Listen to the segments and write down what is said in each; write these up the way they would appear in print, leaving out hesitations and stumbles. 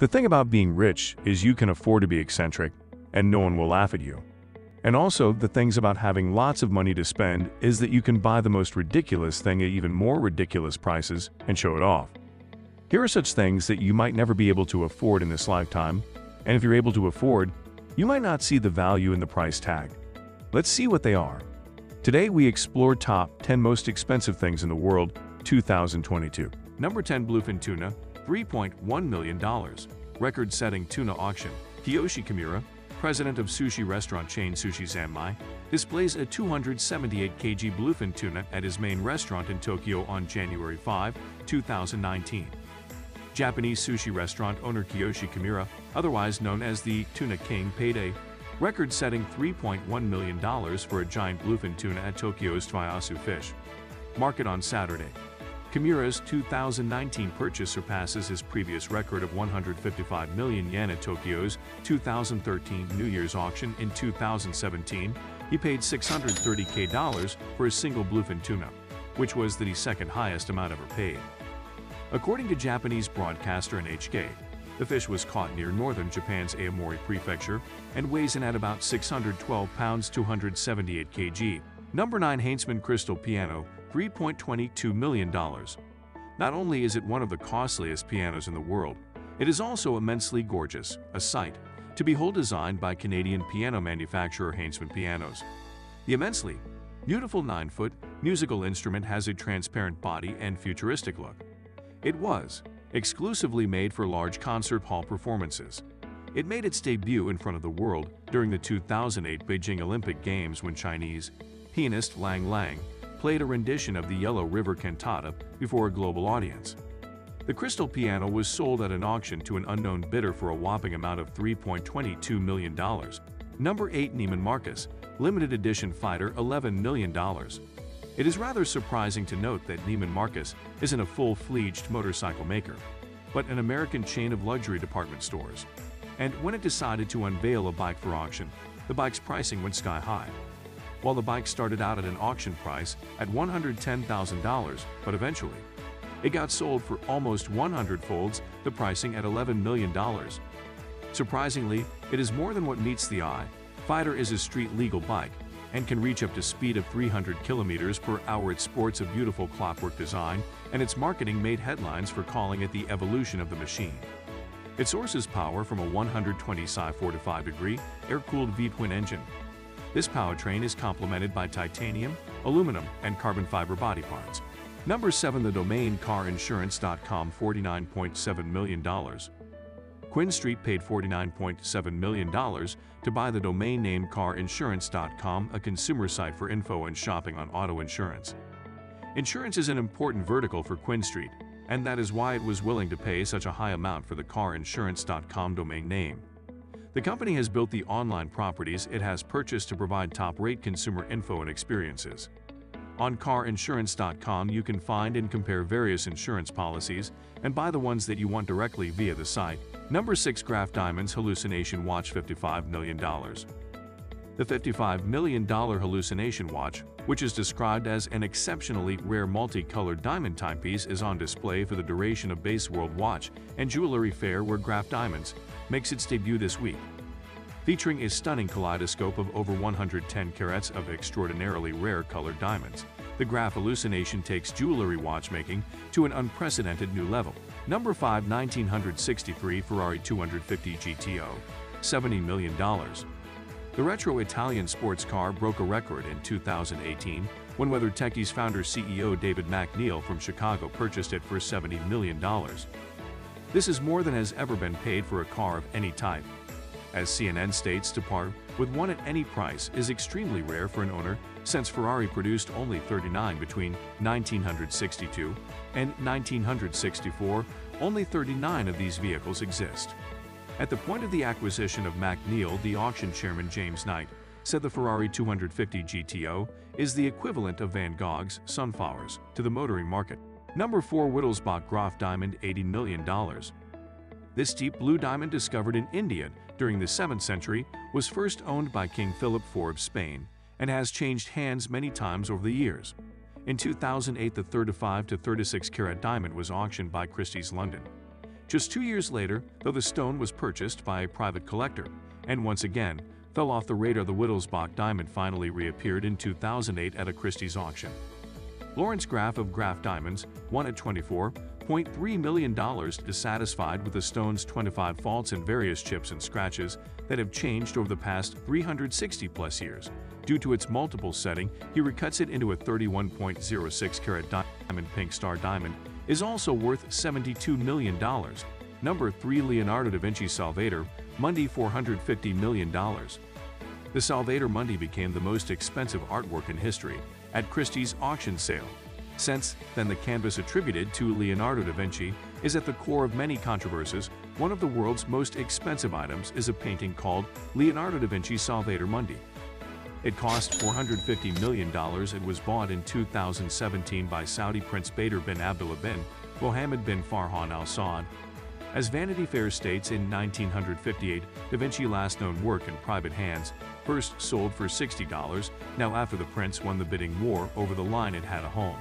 The thing about being rich is you can afford to be eccentric, and no one will laugh at you. And also, the things about having lots of money to spend is that you can buy the most ridiculous thing at even more ridiculous prices and show it off. Here are such things that you might never be able to afford in this lifetime, and if you're able to afford, you might not see the value in the price tag. Let's see what they are. Today we explore top 10 most expensive things in the world, 2022. Number 10. Bluefin Tuna, $3.1 million. Record-setting tuna auction. Kiyoshi Kimura, president of sushi restaurant chain Sushi Zanmai, displays a 278 kg bluefin tuna at his main restaurant in Tokyo on January 5, 2019. Japanese sushi restaurant owner Kiyoshi Kimura, otherwise known as the Tuna King, paid a record-setting $3.1 million for a giant bluefin tuna at Tokyo's Tsuyasu Fish Market on Saturday. Kimura's 2019 purchase surpasses his previous record of 155 million yen at Tokyo's 2013 New Year's auction. In 2017, he paid $630,000 for a single bluefin tuna, which was the second highest amount ever paid. According to Japanese broadcaster NHK, the fish was caught near northern Japan's Aomori Prefecture and weighs in at about 612 pounds 278 kg. Number 9. Haynesman Crystal Piano, $3.22 million. Not only is it one of the costliest pianos in the world, it is also immensely gorgeous, a sight to behold, designed by Canadian piano manufacturer Haynesman Pianos. The immensely beautiful 9-foot musical instrument has a transparent body and futuristic look. It was exclusively made for large concert hall performances. It made its debut in front of the world during the 2008 Beijing Olympic Games when Chinese pianist Lang Lang played a rendition of the Yellow River Cantata before a global audience. The crystal piano was sold at an auction to an unknown bidder for a whopping amount of $3.22 million. Number 8. Neiman Marcus, limited edition fighter, $11 million. It is rather surprising to note that Neiman Marcus isn't a full-fledged motorcycle maker, but an American chain of luxury department stores. And when it decided to unveil a bike for auction, the bike's pricing went sky high. While the bike started out at an auction price at $110,000, but eventually, it got sold for almost 100 folds the pricing at $11 million. Surprisingly, it is more than what meets the eye. Fighter is a street-legal bike and can reach up to speed of 300 kilometers per hour. It sports a beautiful clockwork design, and its marketing made headlines for calling it the evolution of the machine. It sources power from a 120 psi 45-degree air-cooled V-twin engine. This powertrain is complemented by titanium, aluminum, and carbon fiber body parts. Number 7. The domain carinsurance.com, $49.7 million. Quinn Street paid $49.7 million to buy the domain name carinsurance.com, a consumer site for info and shopping on auto insurance. Insurance is an important vertical for Quinn Street, and that is why it was willing to pay such a high amount for the carinsurance.com domain name. The company has built the online properties it has purchased to provide top-rate consumer info and experiences. On carinsurance.com, you can find and compare various insurance policies and buy the ones that you want directly via the site. Number 6. Graff Diamond's Hallucination Watch, $55 million. The $55 million Hallucination watch, which is described as an exceptionally rare multicolored diamond timepiece, is on display for the duration of Base World Watch and Jewelry Fair, where Graff Diamonds makes its debut this week. Featuring a stunning kaleidoscope of over 110 carats of extraordinarily rare colored diamonds, the Graff Hallucination takes jewelry watchmaking to an unprecedented new level. Number 5. 1963 Ferrari 250 GTO, $70 million. The retro Italian sports car broke a record in 2018 when WeatherTechie's founder CEO David McNeil from Chicago purchased it for $70 million. This is more than has ever been paid for a car of any type. As CNN states, to part with one at any price is extremely rare for an owner, since Ferrari produced only 39 between 1962 and 1964. Only 39 of these vehicles exist. At the point of the acquisition of McNeil, the auction chairman James Knight said the Ferrari 250 GTO is the equivalent of Van Gogh's Sunflowers to the motoring market. Number 4. Whittles bought Graff Diamond, $80 million. This deep blue diamond, discovered in India during the 7th century, was first owned by King Philip IV of Spain and has changed hands many times over the years. In 2008, the 35 to 36 carat diamond was auctioned by Christie's London. Just 2 years later, though, the stone was purchased by a private collector, and once again, fell off the radar. The Whittles diamond finally reappeared in 2008 at a Christie's auction. Lawrence Graff of Graff Diamonds won at $24.3 million, dissatisfied with the stone's 25 faults and various chips and scratches that have changed over the past 360-plus years. Due to its multiple setting, he recuts it into a 31.06-carat diamond. Pink Star Diamond is also worth $72 million. Number 3. Leonardo Da Vinci Salvator Mundi $450 million. The Salvator Mundi became the most expensive artwork in history at Christie's auction sale. Since then, the canvas attributed to Leonardo da Vinci is at the core of many controversies. One of the world's most expensive items is a painting called Leonardo da Vinci Salvator Mundi. It cost $450 million. It was bought in 2017 by Saudi Prince Badr bin Abdullah bin Mohammed bin Farhan Al Saud. As Vanity Fair states, in 1958, Da Vinci last known work in private hands, first sold for $60. Now, after the prince won the bidding war over the line, it had a home.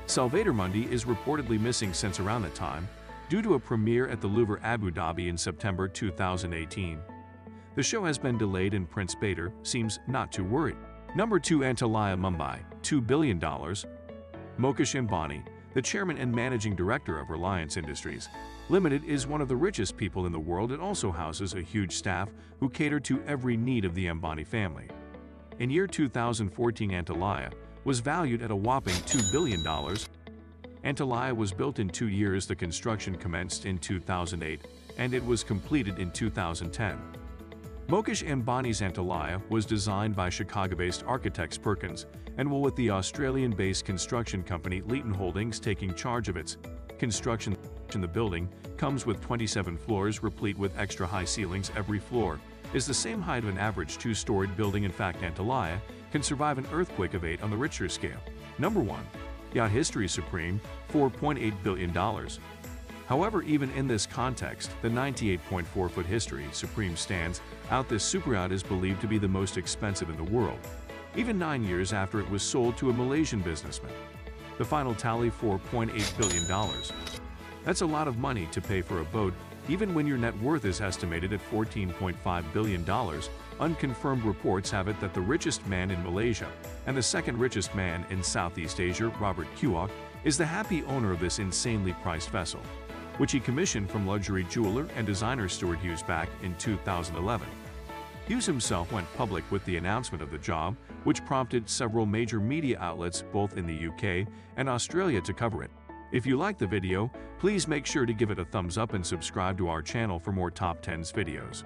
Salvator Mundi is reportedly missing since around that time, due to a premiere at the Louvre Abu Dhabi in September 2018. The show has been delayed and Prince Badr seems not too worried. Number 2. Antalya Mumbai, $2 billion. Mukesh Ambani, the chairman and managing director of Reliance Industries Limited, is one of the richest people in the world. It also houses a huge staff who cater to every need of the Ambani family. In year 2014, Antalya was valued at a whopping $2 billion. Antalya was built in 2 years. The construction commenced in 2008, and it was completed in 2010. Mukesh Ambani's Antalya was designed by Chicago-based architects Perkins and Will, with the Australian-based construction company Leeton Holdings taking charge of its construction. The building comes with 27 floors, replete with extra high ceilings. Every floor is the same height of an average 2-storied building. In fact, Antalya can survive an earthquake of 8 on the Richter scale. Number 1. Yacht History Supreme, $4.8 billion. However, even in this context, the 98.4-foot History Supreme stands out. This superyacht is believed to be the most expensive in the world, even 9 years after it was sold to a Malaysian businessman. The final tally, $4.8 billion. That's a lot of money to pay for a boat, even when your net worth is estimated at $14.5 billion. Unconfirmed reports have it that the richest man in Malaysia and the second richest man in Southeast Asia, Robert Kuok, is the happy owner of this insanely priced vessel, which he commissioned from luxury jeweler and designer Stuart Hughes back in 2011. Hughes himself went public with the announcement of the job, which prompted several major media outlets both in the UK and Australia to cover it. If you liked the video, please make sure to give it a thumbs up and subscribe to our channel for more Top 10s videos.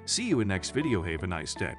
See you in next video. Have a nice day.